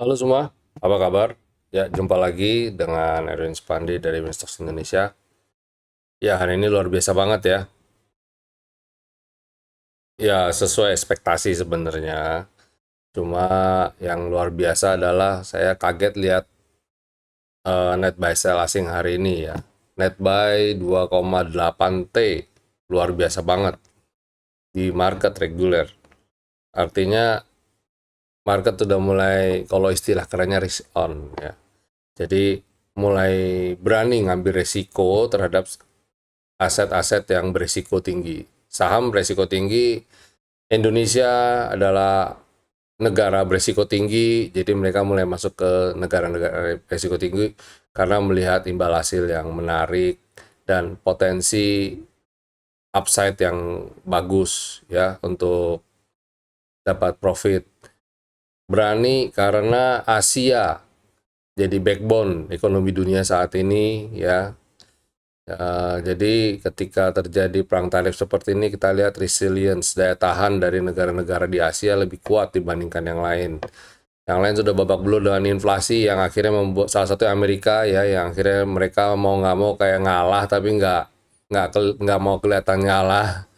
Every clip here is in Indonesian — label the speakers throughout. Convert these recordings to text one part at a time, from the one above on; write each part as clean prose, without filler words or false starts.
Speaker 1: Halo semua, apa kabar? Ya, jumpa lagi dengan Erwin Spandi dari Winstocks Indonesia. Ya, hari ini luar biasa banget ya. Ya, sesuai ekspektasi sebenarnya. Cuma yang luar biasa adalah saya kaget lihat net buy sell asing hari ini ya. Net buy 2,8 T. Luar biasa banget di market reguler. Artinya market sudah mulai, kalau istilah kerennya, risk on ya. Jadi mulai berani ngambil resiko terhadap aset-aset yang berisiko tinggi. Saham berisiko tinggi, Indonesia adalah negara berisiko tinggi, jadi mereka mulai masuk ke negara-negara berisiko tinggi karena melihat imbal hasil yang menarik dan potensi upside yang bagus ya untuk dapat profit. Berani karena Asia jadi backbone ekonomi dunia saat ini ya. Jadi ketika terjadi perang tarif seperti ini, kita lihat resilience, daya tahan dari negara-negara di Asia lebih kuat dibandingkan yang lain. Yang lain sudah babak belur dengan inflasi yang akhirnya membuat, salah satu Amerika ya, yang akhirnya mereka mau nggak mau kayak ngalah, tapi nggak mau kelihatan ngalah.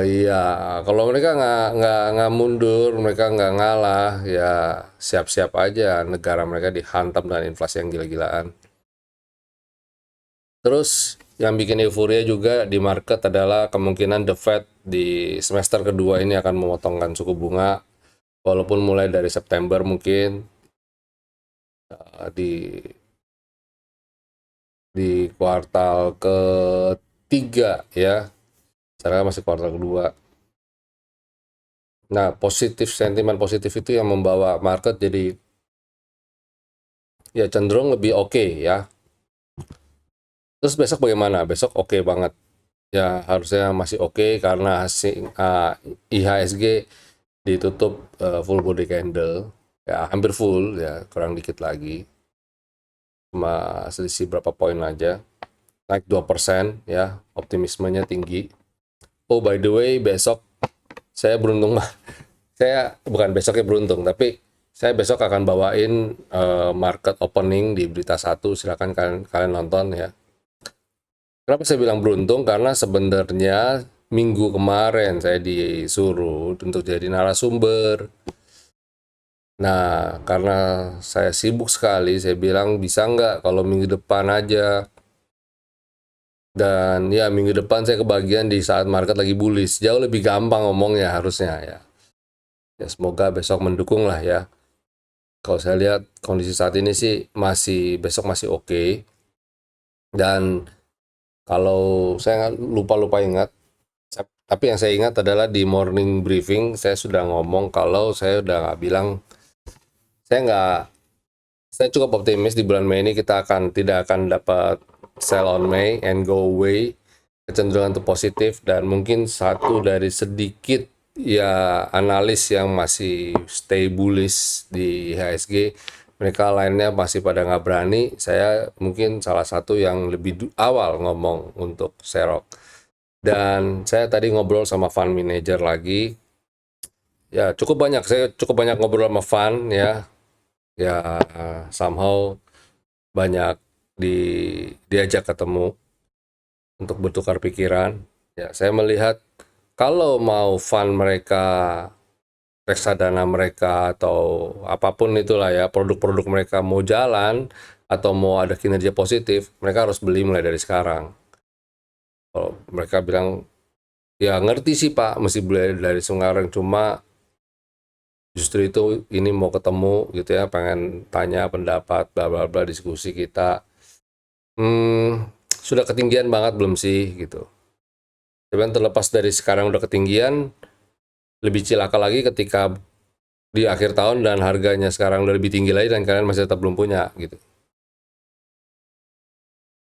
Speaker 1: Iya, kalau mereka nggak mundur, mereka nggak ngalah, ya siap-siap aja negara mereka dihantam dengan inflasi yang gila-gilaan. Terus yang bikin euforia juga di market adalah kemungkinan The Fed di semester kedua ini akan memotongkan suku bunga, walaupun mulai dari September mungkin di kuartal ketiga ya, sekarang masih kuartal kedua. Nah, sentimen positif itu yang membawa market jadi ya cenderung lebih oke ya. Terus besok bagaimana? Besok oke banget. Ya harusnya masih oke karena IHSG ditutup full body candle, ya hampir full ya, kurang dikit lagi, cuma selisih berapa poin aja, naik 2% ya, optimismenya tinggi. Oh by the way, besok saya beruntung, saya bukan besoknya beruntung, tapi saya besok akan bawain market opening di Berita Satu, silakan kalian nonton ya. Kenapa saya bilang beruntung? Karena sebenarnya minggu kemarin saya disuruh untuk jadi narasumber. Nah, karena saya sibuk sekali, saya bilang bisa nggak kalau minggu depan aja. Dan ya minggu depan saya kebagian di saat market lagi bullish. Jauh lebih gampang ngomongnya harusnya ya. Ya semoga besok mendukung lah ya. Kalau saya lihat kondisi saat ini sih besok masih oke. Dan kalau saya lupa ingat, tapi yang saya ingat adalah di morning briefing saya sudah ngomong kalau saya udah nggak bilang, saya nggak saya cukup optimis di bulan Mei ini kita tidak akan dapat sell on May and go away, kecenderungan itu positif, dan mungkin satu dari sedikit ya analis yang masih stay bullish di IHSG, mereka lainnya masih pada nggak berani. Saya mungkin salah satu yang lebih awal ngomong untuk serok, dan saya tadi ngobrol sama fund manager lagi ya, saya cukup banyak ngobrol sama fund ya somehow banyak diajak ketemu untuk bertukar pikiran. Ya, saya melihat kalau mau fund mereka, reksadana mereka atau apapun itulah ya, produk-produk mereka mau jalan atau mau ada kinerja positif, mereka harus beli mulai dari sekarang. Kalau mereka bilang ya ngerti sih Pak, mesti beli dari sekarang, cuma justru itu ini mau ketemu gitu ya, pengen tanya pendapat bla bla bla, diskusi kita. Sudah ketinggian banget belum sih gitu. Cuman terlepas dari sekarang udah ketinggian, lebih cilaka lagi ketika di akhir tahun dan harganya sekarang udah lebih tinggi lagi dan kalian masih tetap belum punya gitu.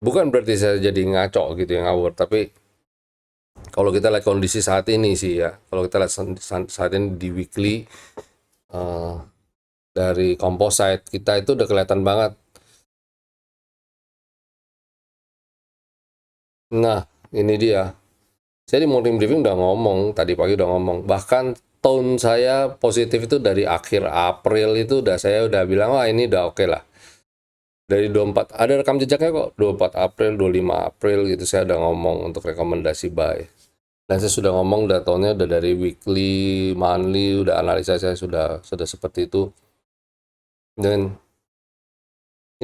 Speaker 1: Bukan berarti saya jadi ngaco gitu yang ngawur, tapi kalau kita lihat kondisi saat ini sih ya, kalau kita lihat saat ini di weekly uh, dari composite kita itu udah kelihatan banget. Nah, ini dia. Saya di morning briefing udah ngomong, tadi pagi udah ngomong, bahkan tone saya positif itu dari akhir April itu saya udah bilang wah ini udah oke lah. Dari 24 ada rekam jejaknya kok, 24 April, 25 April gitu saya udah ngomong untuk rekomendasi buy. Dan saya sudah ngomong udah tone-nya udah dari weekly, monthly, udah analisa saya sudah seperti itu. Dan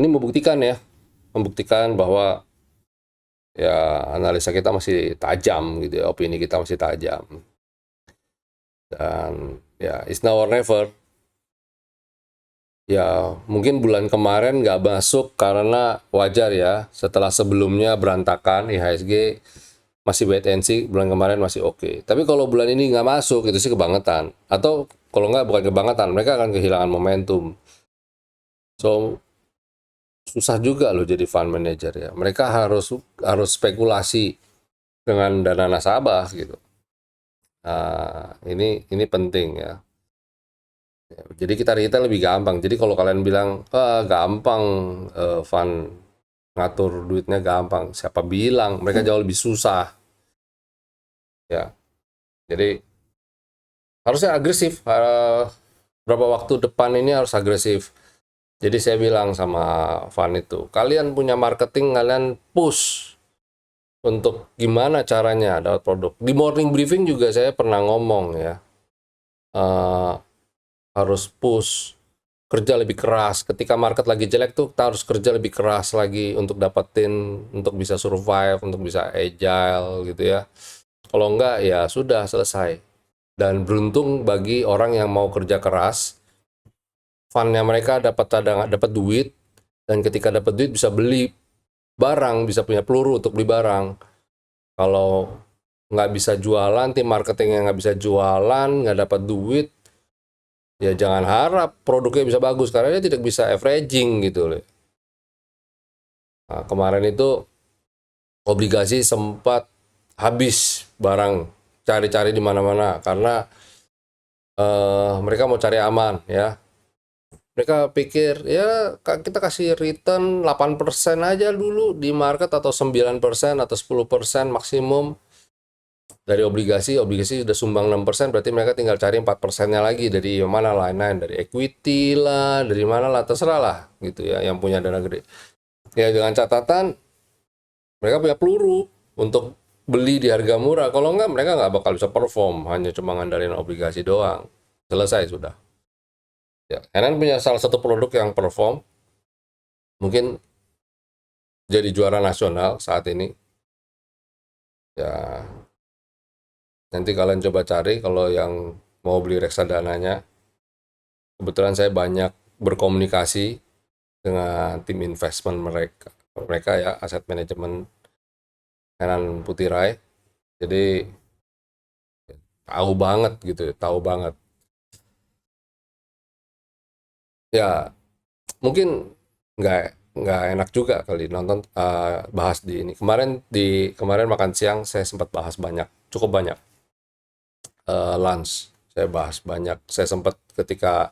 Speaker 1: ini membuktikan bahwa ya analisa kita masih tajam gitu ya, opini kita masih tajam. Dan ya it's now or never. Ya mungkin bulan kemarin nggak masuk karena wajar ya, setelah sebelumnya berantakan IHSG masih wait and see, bulan kemarin masih oke. Tapi kalau bulan ini nggak masuk itu sih kebangetan. Atau kalau nggak bukan kebangetan, mereka akan kehilangan momentum. So susah juga loh jadi fund manager ya. Mereka harus spekulasi dengan dana nasabah gitu. Nah, ini penting ya. Jadi kita retail lebih gampang. Jadi kalau kalian bilang gampang fund ngatur duitnya gampang, siapa bilang? Mereka jauh lebih susah. Ya, jadi harusnya agresif. Berapa waktu depan ini harus agresif. Jadi saya bilang sama Van itu, kalian punya marketing, kalian push untuk gimana caranya dapat produk. Di morning briefing juga saya pernah ngomong ya, eh, harus push, kerja lebih keras. Ketika market lagi jelek tuh kita harus kerja lebih keras lagi untuk dapetin, untuk bisa survive, untuk bisa agile gitu ya. Kalau enggak ya sudah selesai. Dan beruntung bagi orang yang mau kerja keras, fundnya mereka dapat duit, dan ketika dapat duit bisa beli barang, bisa punya peluru untuk beli barang. Kalau nggak bisa jualan, tim marketingnya nggak bisa jualan, nggak dapat duit, ya jangan harap produknya bisa bagus karena dia tidak bisa averaging gitu loh. Nah, kemarin itu obligasi sempat habis barang, cari-cari di mana-mana karena mereka mau cari aman ya. Mereka pikir ya kita kasih return 8% aja dulu di market atau 9% atau 10% maksimum dari obligasi sudah sumbang 6%, berarti mereka tinggal cari 4%-nya lagi dari mana lain-lain, dari equity lah, dari mana lah, terserah lah gitu ya, yang punya dana gede. Ya dengan catatan mereka punya peluru untuk beli di harga murah, kalau enggak mereka nggak bakal bisa perform, hanya cuma ngandalin obligasi doang. Selesai sudah. Ya, Enan punya salah satu produk yang perform, mungkin jadi juara nasional saat ini. Ya, nanti kalian coba cari kalau yang mau beli reksadananya. Kebetulan saya banyak berkomunikasi dengan tim investment mereka ya, aset manajemen Henan Putirai. Jadi tahu banget gitu, tahu banget. Ya, mungkin nggak nggak enak juga kali nonton bahas di ini. Kemarin makan siang saya sempat bahas banyak, cukup banyak. Lunch saya bahas banyak. Saya sempat ketika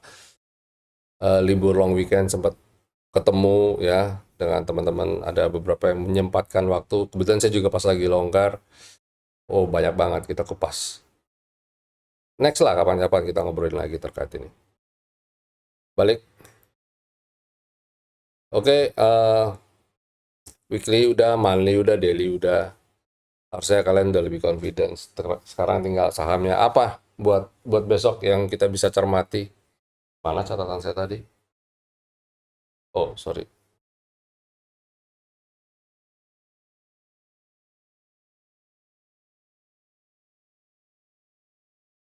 Speaker 1: libur long weekend sempat ketemu ya dengan teman-teman, ada beberapa yang menyempatkan waktu. Kebetulan saya juga pas lagi longgar. Oh, banyak banget kita kupas. Next lah kapan-kapan kita ngobrolin lagi terkait ini. Balik. Oke, weekly udah, monthly udah, daily udah. Harusnya kalian udah lebih confidence. Sekarang tinggal sahamnya apa buat besok yang kita bisa cermati. Mana catatan saya tadi? Oh, sorry.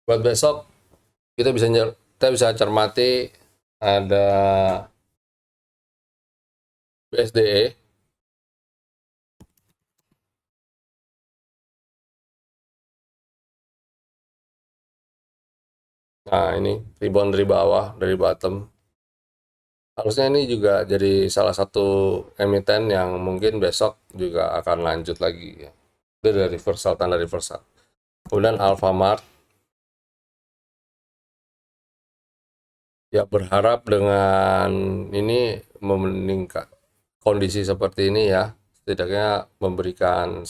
Speaker 1: Buat besok kita bisa cermati ada BSDE. Nah, ini rebound dari bawah, dari bottom. Harusnya ini juga jadi salah satu emiten yang mungkin besok juga akan lanjut lagi ya. Itu dari reversal, tanda reversal. Kemudian Alfamart, ya berharap dengan ini meningkat kondisi seperti ini ya, setidaknya memberikan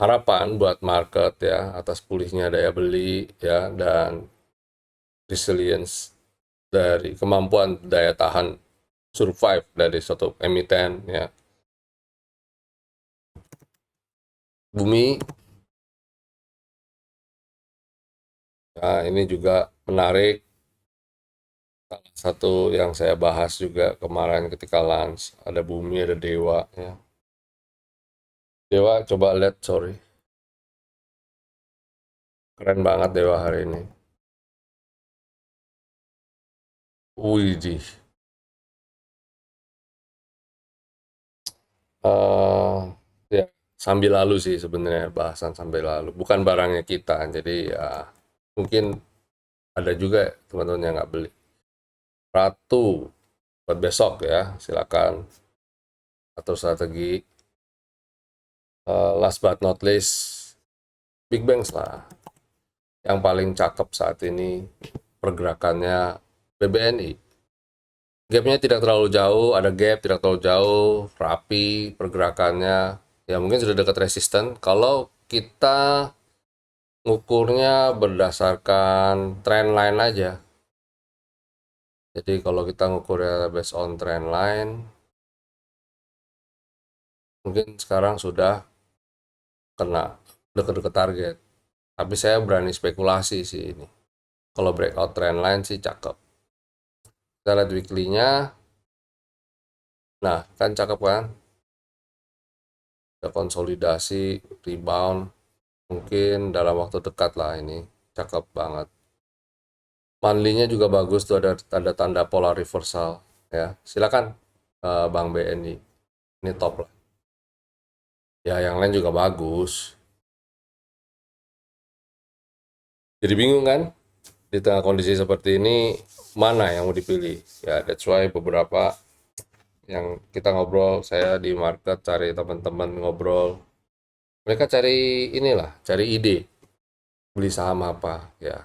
Speaker 1: harapan buat market ya atas pulihnya daya beli ya dan resilience dari kemampuan daya tahan survive dari suatu emiten ya. Bumi, nah ini juga menarik. Salah satu yang saya bahas juga kemarin ketika lunch, ada Bumi, ada Dewa ya. Dewa coba lihat, sorry. Keren banget Dewa hari ini. Widih. eh ya, sambil lalu sih sebenarnya bahasan sambil lalu. Bukan barangnya kita, jadi ya mungkin ada juga teman-teman yang nggak beli. Ratu buat besok ya, silakan atur strategi. Last but not least, Big Bangs lah. Yang paling cakep saat ini pergerakannya BBNI. Gapnya tidak terlalu jauh, ada gap tidak terlalu jauh, rapi pergerakannya. Ya mungkin sudah dekat resisten. Kalau kita ngukurnya berdasarkan trend line aja. Jadi kalau kita ngukurnya based on trend line, mungkin sekarang sudah kena dekat-dekat target. Tapi saya berani spekulasi sih ini. Kalau breakout trend line sih cakep. Kita lihat weekly-nya. Nah, kan cakep kan? Ada konsolidasi, rebound. Mungkin dalam waktu dekat lah ini. Cakep banget. Monthly-nya juga bagus tuh, ada tanda-tanda pola reversal. Ya, silakan Bang BNI. Ini top lah. Ya, yang lain juga bagus. Jadi bingung kan? Di tengah kondisi seperti ini, mana yang mau dipilih? Ya, that's why beberapa yang kita ngobrol, saya di market cari teman-teman ngobrol. Mereka cari inilah, cari ide. Beli saham apa, ya.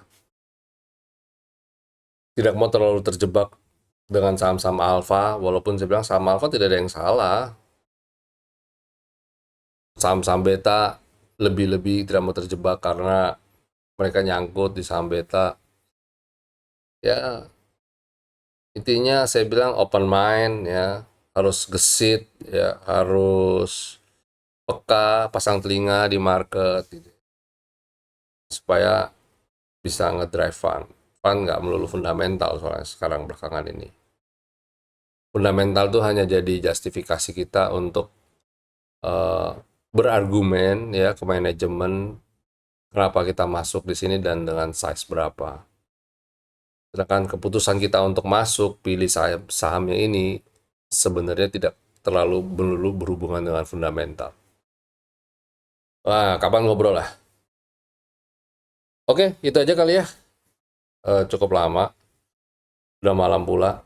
Speaker 1: Tidak mau terlalu terjebak dengan saham-saham alfa, walaupun saya bilang saham alfa tidak ada yang salah. Saham-saham beta lebih-lebih tidak mau terjebak karena mereka nyangkut di saham beta. Ya, intinya saya bilang open mind ya, harus gesit ya, harus peka, pasang telinga di market gitu, supaya bisa ngedrive fund. Fund nggak melulu fundamental soalnya sekarang belakangan ini. Fundamental tuh hanya jadi justifikasi kita untuk uh, berargumen ya ke manajemen kenapa kita masuk di sini dan dengan size berapa. Sedangkan keputusan kita untuk masuk pilih sahamnya ini sebenarnya tidak terlalu melulu berhubungan dengan fundamental. Wah, kapan ngobrol lah? Oke, itu aja kali ya. Cukup lama, udah malam pula.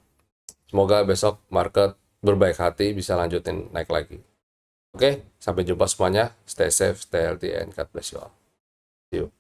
Speaker 1: Semoga besok market berbaik hati bisa lanjutin naik lagi. Oke, sampai jumpa semuanya. Stay safe, stay healthy, and God bless you all. See you.